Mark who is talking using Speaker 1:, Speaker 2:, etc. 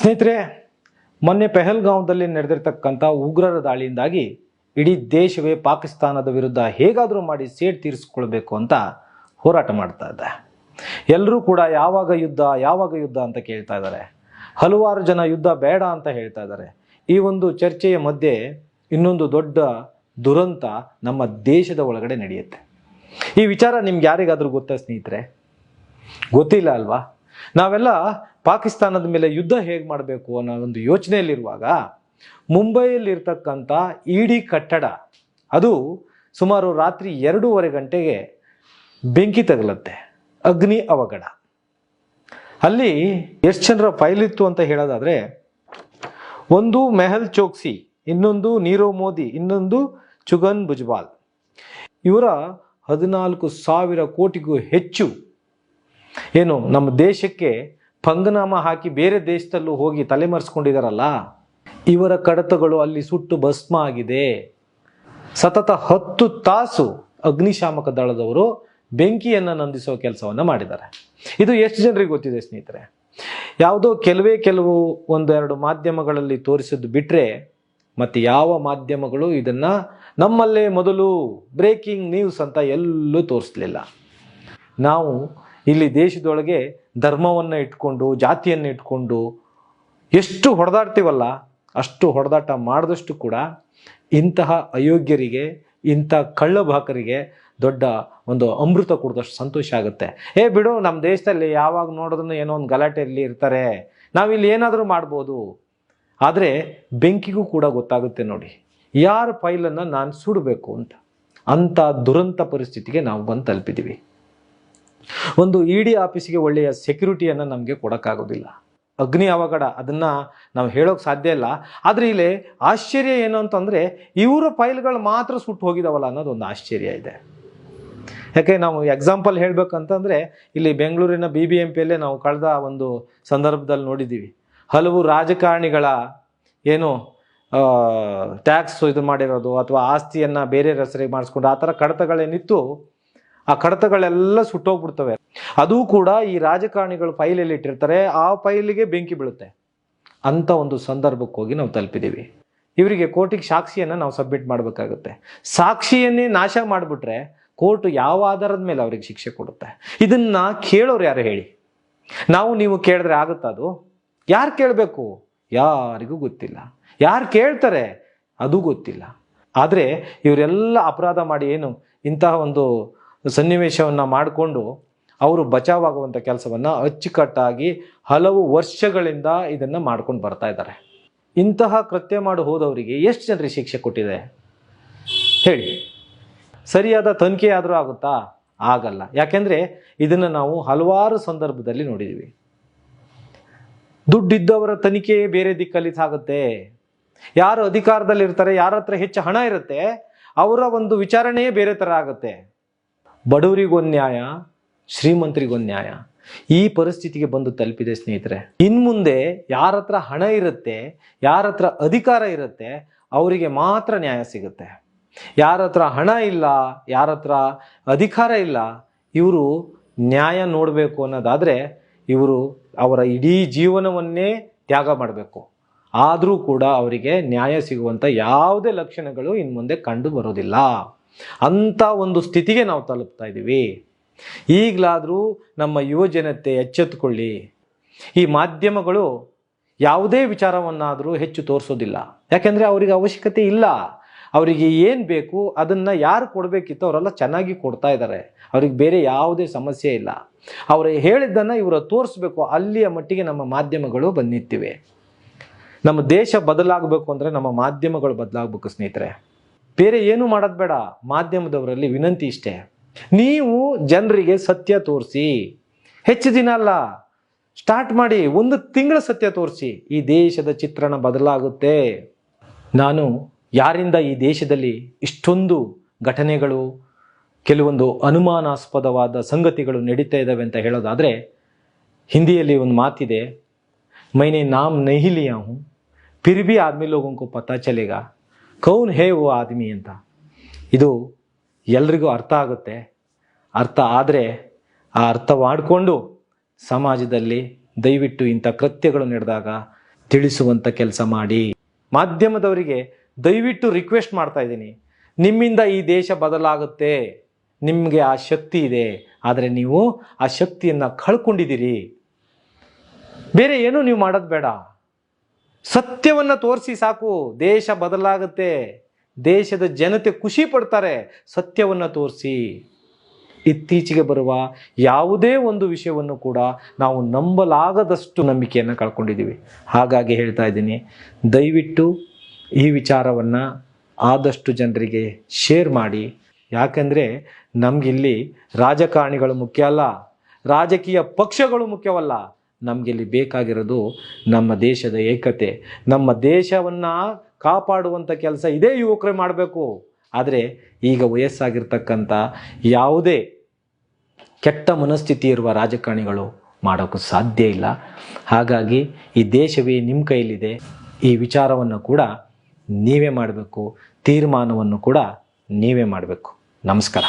Speaker 1: ಸ್ನೇಹಿತರೆ, ಮೊನ್ನೆ ಪೆಹಲ್ಗಾಂವ್ದಲ್ಲಿ ನಡೆದಿರ್ತಕ್ಕಂಥ ಉಗ್ರರ ದಾಳಿಯಿಂದಾಗಿ ಇಡೀ ದೇಶವೇ ಪಾಕಿಸ್ತಾನದ ವಿರುದ್ಧ ಹೇಗಾದರೂ ಮಾಡಿ ಸೇಡ್ ತೀರಿಸಿಕೊಳ್ಬೇಕು ಅಂತ ಹೋರಾಟ ಮಾಡ್ತಾ ಇದೆ. ಎಲ್ಲರೂ ಕೂಡ ಯಾವಾಗ ಯುದ್ಧ ಅಂತ ಕೇಳ್ತಾ ಇದ್ದಾರೆ. ಹಲವಾರು ಜನ ಯುದ್ಧ ಬೇಡ ಅಂತ ಹೇಳ್ತಾ ಇದ್ದಾರೆ. ಈ ಒಂದು ಚರ್ಚೆಯ ಮಧ್ಯೆ ಇನ್ನೊಂದು ದೊಡ್ಡ ದುರಂತ ನಮ್ಮ ದೇಶದ ಒಳಗಡೆ ನಡೆಯುತ್ತೆ. ಈ ವಿಚಾರ ನಿಮ್ಗೆ ಯಾರಿಗಾದ್ರೂ ಗೊತ್ತಾ ಸ್ನೇಹಿತರೆ? ಗೊತ್ತಿಲ್ಲ ಅಲ್ವಾ? ನಾವೆಲ್ಲ ಪಾಕಿಸ್ತಾನದ ಮೇಲೆ ಯುದ್ಧ ಹೇಗೆ ಮಾಡಬೇಕು ಅನ್ನೋ ಒಂದು ಯೋಚನೆಯಲ್ಲಿರುವಾಗ ಮುಂಬೈಯಲ್ಲಿರ್ತಕ್ಕಂಥ ಇಡಿ ಕಟ್ಟಡ ಅದು ಸುಮಾರು ರಾತ್ರಿ 2:30 ಗಂಟೆಗೆ ಬೆಂಕಿ ತಗಲತ್ತೆ. ಅಗ್ನಿ ಅವಘಡ. ಅಲ್ಲಿ ಎಷ್ಟು ಜನರ ಫೈಲ್ ಇತ್ತು ಅಂತ ಹೇಳೋದಾದ್ರೆ, ಒಂದು ಮೆಹಲ್ ಚೋಕ್ಸಿ, ಇನ್ನೊಂದು ನೀರವ್ ಮೋದಿ, ಇನ್ನೊಂದು ಚುಗನ್ ಭುಜ್ಬಾಲ್. ಇವರ 14,000 ಕೋಟಿಗೂ ಹೆಚ್ಚು ಏನು ನಮ್ಮ ದೇಶಕ್ಕೆ ಪಂಗನಾಮ ಹಾಕಿ ಬೇರೆ ದೇಶದಲ್ಲೂ ಹೋಗಿ ತಲೆಮರೆಸ್ಕೊಂಡಿದಾರಲ್ಲ, ಇವರ ಕಡತಗಳು ಅಲ್ಲಿ ಸುಟ್ಟು ಭಸ್ಮ ಆಗಿದೆ. ಸತತ 10 ತಾಸು ಅಗ್ನಿಶಾಮಕ ದಳದವರು ಬೆಂಕಿಯನ್ನು ನಂದಿಸೋ ಕೆಲಸವನ್ನು ಮಾಡಿದ್ದಾರೆ. ಇದು ಎಷ್ಟು ಜನರಿಗೆ ಗೊತ್ತಿದೆ ಸ್ನೇಹಿತರೆ? ಯಾವುದೋ ಕೆಲವು ಒಂದೆರಡು ಮಾಧ್ಯಮಗಳಲ್ಲಿ ತೋರಿಸಿದ್ದು ಬಿಟ್ಟರೆ ಮತ್ತು ಯಾವ ಮಾಧ್ಯಮಗಳು ಇದನ್ನ ನಮ್ಮಲ್ಲೇ ಮೊದಲು ಬ್ರೇಕಿಂಗ್ ನ್ಯೂಸ್ ಅಂತ ಎಲ್ಲೂ ತೋರಿಸಲಿಲ್ಲ. ನಾವು ಇಲ್ಲಿ ದೇಶದೊಳಗೆ ಧರ್ಮವನ್ನು ಇಟ್ಕೊಂಡು, ಜಾತಿಯನ್ನು ಇಟ್ಕೊಂಡು ಎಷ್ಟು ಹೊಡೆದಾಡ್ತೀವಲ್ಲ, ಅಷ್ಟು ಹೊಡೆದಾಟ ಮಾಡಿದಷ್ಟು ಕೂಡ ಇಂತಹ ಅಯೋಗ್ಯರಿಗೆ, ಇಂಥ ಕಳ್ಳಬಾಕರಿಗೆ ದೊಡ್ಡ ಒಂದು ಅಮೃತ ಕುಡಿದಷ್ಟು ಸಂತೋಷ ಆಗುತ್ತೆ. ಬಿಡು, ನಮ್ಮ ದೇಶದಲ್ಲಿ ಯಾವಾಗ ನೋಡಿದ್ರು ಏನೋ ಒಂದು ಗಲಾಟೆಯಲ್ಲಿ ಇರ್ತಾರೆ, ನಾವಿಲ್ಲಿ ಏನಾದರೂ ಮಾಡ್ಬೋದು. ಆದರೆ ಬೆಂಕಿಗೂ ಕೂಡ ಗೊತ್ತಾಗುತ್ತೆ ನೋಡಿ, ಯಾರ ಫೈಲನ್ನು ನಾನು ಸುಡಬೇಕು ಅಂತ. ಅಂಥ ದುರಂತ ಪರಿಸ್ಥಿತಿಗೆ ನಾವು ಬಂದು ತಲುಪಿದ್ದೀವಿ. ಒಂದು ಇಡಿ ಆಫೀಸಿಗೆ ಒಳ್ಳೆಯ ಸೆಕ್ಯೂರಿಟಿಯನ್ನು ನಮಗೆ ಕೊಡೋಕ್ಕಾಗೋದಿಲ್ಲ. ಅಗ್ನಿ ಅವಘಡ ಅದನ್ನು ನಾವು ಹೇಳೋಕೆ ಸಾಧ್ಯ ಇಲ್ಲ. ಆದರೆ ಇಲ್ಲಿ ಆಶ್ಚರ್ಯ ಏನು ಅಂತಂದರೆ, ಇವರ ಫೈಲ್ಗಳು ಮಾತ್ರ ಸುಟ್ಟು ಹೋಗಿದಾವಲ್ಲ ಅನ್ನೋದು ಒಂದು ಆಶ್ಚರ್ಯ ಇದೆ. ಯಾಕೆ ನಾವು ಎಕ್ಸಾಂಪಲ್ ಹೇಳಬೇಕಂತಂದರೆ, ಇಲ್ಲಿ ಬೆಂಗಳೂರಿನ BBMPಯಲ್ಲೇ ನಾವು ಕಳೆದ ಒಂದು ಸಂದರ್ಭದಲ್ಲಿ ನೋಡಿದ್ದೀವಿ. ಹಲವು ರಾಜಕಾರಣಿಗಳ ಏನು ಟ್ಯಾಕ್ಸ್ ಇದು ಮಾಡಿರೋದು ಅಥವಾ ಆಸ್ತಿಯನ್ನು ಬೇರೆ ಹೆಸರಿಗೆ ಮಾಡಿಸ್ಕೊಂಡು ಆ ಥರ ಕಡತಗಳೇನಿತ್ತು, ಆ ಕಡತಗಳೆಲ್ಲ ಸುಟ್ಟೋಗ್ಬಿಡ್ತವೆ. ಅದು ಕೂಡ ಈ ರಾಜಕಾರಣಿಗಳು ಫೈಲಲ್ಲಿ ಇಟ್ಟಿರ್ತಾರೆ, ಆ ಫೈಲಿಗೆ ಬೆಂಕಿ ಬೀಳುತ್ತೆ. ಅಂಥ ಒಂದು ಸಂದರ್ಭಕ್ಕೆ ಹೋಗಿ ನಾವು ತಲುಪಿದ್ದೀವಿ. ಇವರಿಗೆ ಕೋರ್ಟಿಗೆ ಸಾಕ್ಷಿಯನ್ನು ನಾವು ಸಬ್ಮಿಟ್ ಮಾಡಬೇಕಾಗುತ್ತೆ. ಸಾಕ್ಷಿಯನ್ನೇ ನಾಶ ಮಾಡಿಬಿಟ್ರೆ ಕೋರ್ಟ್ ಯಾವ ಆಧಾರದ ಮೇಲೆ ಅವ್ರಿಗೆ ಶಿಕ್ಷೆ ಕೊಡುತ್ತೆ? ಇದನ್ನ ಕೇಳೋರು ಯಾರು ಹೇಳಿ? ನೀವು ಕೇಳಿದ್ರೆ ಆಗುತ್ತಾ? ಅದು ಯಾರು ಕೇಳಬೇಕು? ಯಾರಿಗೂ ಗೊತ್ತಿಲ್ಲ. ಯಾರು ಕೇಳ್ತಾರೆ ಅದು ಗೊತ್ತಿಲ್ಲ. ಆದರೆ ಇವರೆಲ್ಲ ಅಪರಾಧ ಮಾಡಿ ಏನು ಇಂತಹ ಒಂದು ಸನ್ನಿವೇಶವನ್ನು ಮಾಡಿಕೊಂಡು ಅವರು ಬಚಾವಾಗುವಂಥ ಕೆಲಸವನ್ನು ಅಚ್ಚುಕಟ್ಟಾಗಿ ಹಲವು ವರ್ಷಗಳಿಂದ ಇದನ್ನು ಮಾಡ್ಕೊಂಡು ಬರ್ತಾ ಇದ್ದಾರೆ. ಇಂತಹ ಕೃತ್ಯ ಮಾಡಿ ಹೋದವರಿಗೆ ಎಷ್ಟು ಜನರಿಗೆ ಶಿಕ್ಷೆ ಕೊಟ್ಟಿದೆ ಹೇಳಿ? ಸರಿಯಾದ ತನಿಖೆ ಆದರೂ ಆಗುತ್ತಾ? ಆಗಲ್ಲ. ಯಾಕೆಂದರೆ ಇದನ್ನು ನಾವು ಹಲವಾರು ಸಂದರ್ಭದಲ್ಲಿ ನೋಡಿದ್ದೀವಿ. ದುಡ್ಡಿದ್ದವರ ತನಿಖೆ ಬೇರೆ ದಿಕ್ಕಲ್ಲಿ ಸಾಗುತ್ತೆ. ಯಾರು ಅಧಿಕಾರದಲ್ಲಿರ್ತಾರೆ, ಯಾರ ಹತ್ರ ಹೆಚ್ಚು ಹಣ ಇರುತ್ತೆ, ಅವರ ಒಂದು ವಿಚಾರಣೆಯೇ ಬೇರೆ ಥರ ಆಗುತ್ತೆ. ಬಡವರಿಗೊಂದು ನ್ಯಾಯ, ಶ್ರೀಮಂತರಿಗೊಂದು ನ್ಯಾಯ. ಈ ಪರಿಸ್ಥಿತಿಗೆ ಬಂದು ತಲುಪಿದೆ ಸ್ನೇಹಿತರೆ. ಇನ್ಮುಂದೆ ಯಾರ ಹತ್ರ ಹಣ ಇರುತ್ತೆ, ಯಾರ ಹತ್ರ ಅಧಿಕಾರ ಇರುತ್ತೆ, ಅವರಿಗೆ ಮಾತ್ರ ನ್ಯಾಯ ಸಿಗುತ್ತೆ. ಯಾರ ಹತ್ರ ಹಣ ಇಲ್ಲ, ಯಾರ ಹತ್ರ ಅಧಿಕಾರ ಇಲ್ಲ, ಇವರು ನ್ಯಾಯ ನೋಡಬೇಕು ಅನ್ನೋದಾದರೆ ಇವರು ಅವರ ಇಡೀ ಜೀವನವನ್ನೇ ತ್ಯಾಗ ಮಾಡಬೇಕು. ಆದರೂ ಕೂಡ ಅವರಿಗೆ ನ್ಯಾಯ ಸಿಗುವಂಥ ಯಾವುದೇ ಲಕ್ಷಣಗಳು ಇನ್ನು ಮುಂದೆ ಕಂಡು ಬರೋದಿಲ್ಲ. ಅಂಥ ಒಂದು ಸ್ಥಿತಿಗೆ ನಾವು ತಲುಪ್ತಾ ಇದ್ದೀವಿ. ಈಗಲಾದರೂ ನಮ್ಮ ಯುವ ಜನತೆ ಎಚ್ಚೆತ್ತುಕೊಳ್ಳಿ. ಈ ಮಾಧ್ಯಮಗಳು ಯಾವುದೇ ವಿಚಾರವನ್ನಾದರೂ ಹೆಚ್ಚು ತೋರಿಸೋದಿಲ್ಲ. ಯಾಕೆಂದರೆ ಅವರಿಗೆ ಅವಶ್ಯಕತೆ ಇಲ್ಲ. ಅವರಿಗೆ ಏನು ಬೇಕು ಅದನ್ನು ಯಾರು ಕೊಡಬೇಕಿತ್ತು ಅವರೆಲ್ಲ ಚೆನ್ನಾಗಿ ಕೊಡ್ತಾ ಇದ್ದಾರೆ. ಅವ್ರಿಗೆ ಬೇರೆ ಯಾವುದೇ ಸಮಸ್ಯೆ ಇಲ್ಲ. ಅವರು ಹೇಳಿದ್ದನ್ನು ಇವರು ತೋರಿಸ್ಬೇಕು. ಅಲ್ಲಿಯ ಮಟ್ಟಿಗೆ ನಮ್ಮ ಮಾಧ್ಯಮಗಳು ಬಂದು ನಿಂತಿವೆ. ನಮ್ಮ ದೇಶ ಬದಲಾಗಬೇಕು ಅಂದರೆ ನಮ್ಮ ಮಾಧ್ಯಮಗಳು ಬದಲಾಗಬೇಕು ಸ್ನೇಹಿತರೆ. ಬೇರೆ ಏನು ಮಾಡೋದು ಬೇಡ. ಮಾಧ್ಯಮದವರಲ್ಲಿ ವಿನಂತಿ ಇಷ್ಟೇ, ನೀವು ಜನರಿಗೆ ಸತ್ಯ ತೋರಿಸಿ. ಹೆಚ್ಚು ದಿನ ಅಲ್ಲ, ಸ್ಟಾರ್ಟ್ ಮಾಡಿ, 1 ತಿಂಗಳ ಸತ್ಯ ತೋರಿಸಿ. ಈ ದೇಶದ ಚಿತ್ರಣ ಬದಲಾಗುತ್ತೆ. ನಾನು ಯಾರಿಂದ ಈ ದೇಶದಲ್ಲಿ ಇಷ್ಟೊಂದು ಘಟನೆಗಳು, ಕೆಲವೊಂದು ಅನುಮಾನಾಸ್ಪದವಾದ ಸಂಗತಿಗಳು ನಡೀತಾ ಇದ್ದಾವೆ ಅಂತ ಹೇಳೋದಾದರೆ, ಹಿಂದಿಯಲ್ಲಿ ಒಂದು ಮಾತಿದೆ, ಮೈನೆ ನಾಮ್ ನಹಿ ಲಿಯಾ ಹೂಂ ಫಿರ್ ಭಿ ಆದ್ಮಿ ಲೋಗೋಂ ಕೋ ಪತಾ ಚಲೇಗಾ ಕೌನ್ ಹೇ ವೋ ಆದ್ಮಿ ಅಂತ. ಇದು ಎಲ್ರಿಗೂ ಅರ್ಥ ಆಗುತ್ತೆ. ಅರ್ಥ ಆದರೆ ಆ ಅರ್ಥ ಮಾಡಿಕೊಂಡು ಸಮಾಜದಲ್ಲಿ ದಯವಿಟ್ಟು ಇಂಥ ಕೃತ್ಯಗಳು ನಡೆದಾಗ ತಿಳಿಸುವಂಥ ಕೆಲಸ ಮಾಡಿ. ಮಾಧ್ಯಮದವರಿಗೆ ದಯವಿಟ್ಟು ರಿಕ್ವೆಸ್ಟ್ ಮಾಡ್ತಾ ಇದ್ದೀನಿ, ನಿಮ್ಮಿಂದ ಈ ದೇಶ ಬದಲಾಗುತ್ತೆ, ನಿಮಗೆ ಆ ಶಕ್ತಿ ಇದೆ, ಆದರೆ ನೀವು ಆ ಶಕ್ತಿಯನ್ನು ಕಳ್ಕೊಂಡಿದ್ದೀರಿ. ಬೇರೆ ಏನು ನೀವು ಮಾಡೋದು ಬೇಡ, ಸತ್ಯವನ್ನು ತೋರಿಸಿ ಸಾಕು. ದೇಶ ಬದಲಾಗುತ್ತೆ, ದೇಶದ ಜನತೆ ಖುಷಿ ಪಡ್ತಾರೆ, ಸತ್ಯವನ್ನು ತೋರಿಸಿ. ಇತ್ತೀಚೆಗೆ ಬರುವ ಯಾವುದೇ ಒಂದು ವಿಷಯವನ್ನು ಕೂಡ ನಾವು ನಂಬಲಾಗದಷ್ಟು ನಂಬಿಕೆಯನ್ನು ಕಳ್ಕೊಂಡಿದ್ದೀವಿ. ಹಾಗಾಗಿ ಹೇಳ್ತಾ ಇದ್ದೀನಿ, ದಯವಿಟ್ಟು ಈ ವಿಚಾರವನ್ನು ಆದಷ್ಟು ಜನರಿಗೆ ಶೇರ್ ಮಾಡಿ. ಯಾಕೆಂದರೆ ನಮಗಿಲ್ಲಿ ರಾಜಕಾರಣಿಗಳು ಮುಖ್ಯ ಅಲ್ಲ, ರಾಜಕೀಯ ಪಕ್ಷಗಳು ಮುಖ್ಯವಲ್ಲ. ನಮಗಿಲ್ಲಿ ಬೇಕಾಗಿರೋದು ನಮ್ಮ ದೇಶದ ಏಕತೆ. ನಮ್ಮ ದೇಶವನ್ನು ಕಾಪಾಡುವಂಥ ಕೆಲಸ ಇದೇ ಯುವಕರೇ ಮಾಡಬೇಕು. ಆದರೆ ಈಗ ವಯಸ್ಸಾಗಿರ್ತಕ್ಕಂಥ ಯಾವುದೇ ಕೆಟ್ಟ ಮನಸ್ಥಿತಿ ಇರುವ ರಾಜಕಾರಣಿಗಳು ಮಾಡೋಕ್ಕೂ ಸಾಧ್ಯ ಇಲ್ಲ. ಹಾಗಾಗಿ ಈ ದೇಶವೇ ನಿಮ್ಮ ಕೈಲಿದೆ. ಈ ವಿಚಾರವನ್ನು ಕೂಡ ನೀವೇ ಮಾಡಬೇಕು, ತೀರ್ಮಾನವನ್ನು ಕೂಡ ನೀವೇ ಮಾಡಬೇಕು. ನಮಸ್ಕಾರ.